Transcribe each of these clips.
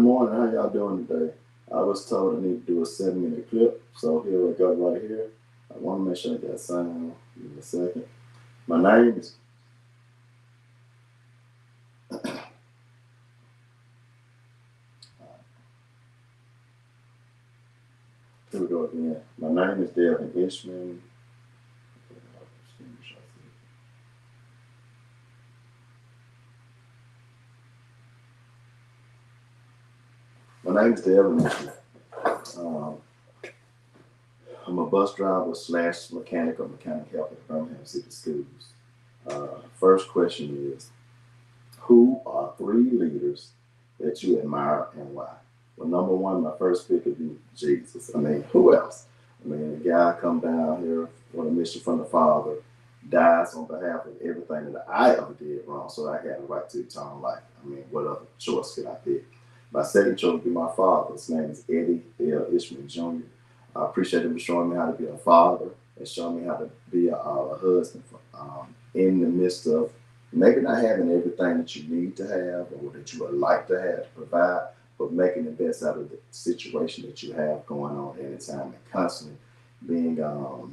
Good morning. How y'all doing today? I was told I need to do a 7-minute clip, so here we go right here. I want to make sure I got sound. Give me a second. My name is. Here we go again. My name is Devin Ishman. My name is Devin Ishman. I'm a bus driver / mechanic helper at Birmingham City Schools. First question is, who are 3 leaders that you admire and why? Well, number one, my first pick would be Jesus. I mean, who else? I mean, the guy come down here on a mission from the Father, dies on behalf of everything that I ever did wrong, so I had a right to eternal life. I mean, what other choice could I pick? My second choice would be my father. His name is Eddie L. Ishman Jr. I appreciate him showing me how to be a father and showing me how to be a husband in the midst of maybe not having everything that you need to have or that you would like to have to provide, but making the best out of the situation that you have going on at any time and constantly being a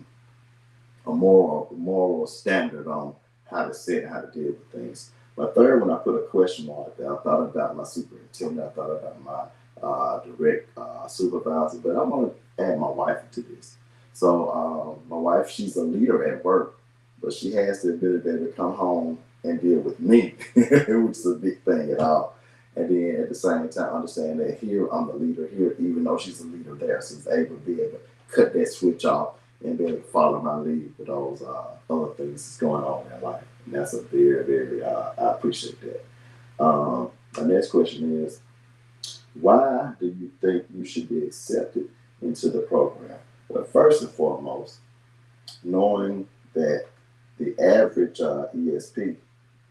moral standard on how to sit and how to deal with things. My third one, I put a question mark there. I thought about my superintendent. I thought about my direct supervisor, but I'm going to add my wife to this. So my wife, she's a leader at work, but she has the ability to come home and deal with me, which is a big thing at all. And then at the same time, understand that here I'm the leader here, even though she's a leader there. So she's able to be able to cut that switch off and be able to follow my lead with those other things that's going on in life. And that's a very, very, I appreciate that. My next question is, why do you think you should be accepted into the program? Well, first and foremost, knowing that the average ESP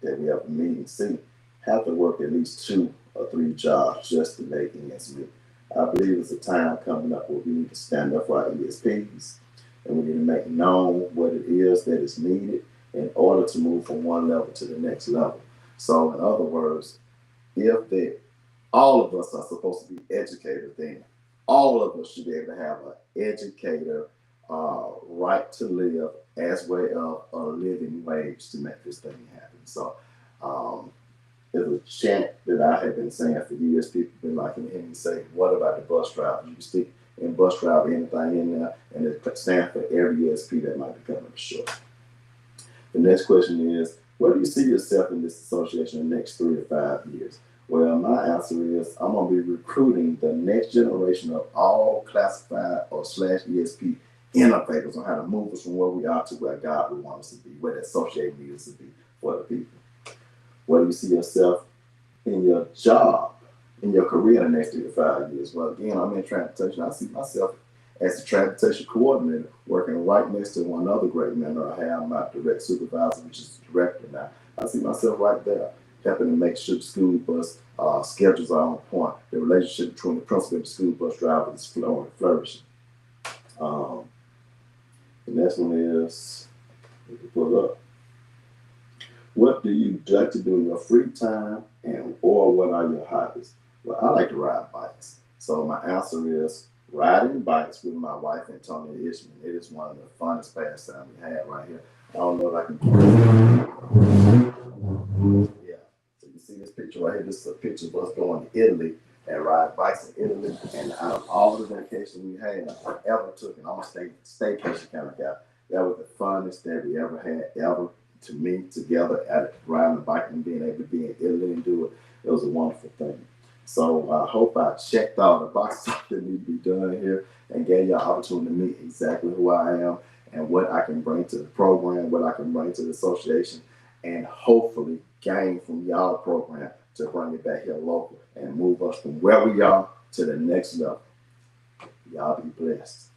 that we ever meet and see have to work at least 2 or 3 jobs just to make ends meet. I believe there's a time coming up where we need to stand up for our ESPs and we need to make known what it is that is needed in order to move from one level to the next level. So in other words, if all of us are supposed to be educators, then all of us should be able to have an educator right to live as well as a living wage to make this thing happen. So there's a chant that I have been saying for years. People have been like, hear me say, what about the bus driver? You stick in bus driver anything in there, and it stands for every ESP that might be coming short. The next question is, where do you see yourself in this association in the next 3 to 5 years? Well, my answer is I'm going to be recruiting the next generation of all classified or /ESP innovators on how to move us from where we are to where God would want us to be, where the association needs us to be for the people. Where do you see yourself in your job, in your career in the next 3 to 5 years? Well, again, I'm in transportation. I see myself as a transportation coordinator working right next to one other great mentor I have, my direct supervisor, which is the director now. I see myself right there, helping to make sure the school bus schedules are on point. The relationship between the principal and the school bus driver is flowing and flourishing. The next one is, we can pull up. What do you like to do in your free time, or what are your hobbies? Well, I like to ride bikes. So my answer is riding bikes with my wife and Tony Ishman. It is one of the funnest pastimes we have right here. I don't know if I can keep it. Yeah. So you see this picture right here. This is a picture of us going to Italy and ride bikes in Italy. And out of all the vacations we had, I ever took, and I'm a staycation kind of guy, that was the funnest that we ever had, ever. To me, together at riding a bike and being able to be in Italy and do it, it was a wonderful thing. So I hope I checked all the boxes that need to be done here and gave you an opportunity to meet exactly who I am and what I can bring to the program, what I can bring to the association, and hopefully gain from y'all program to bring it back here local and move us from where we are to the next level. Y'all be blessed.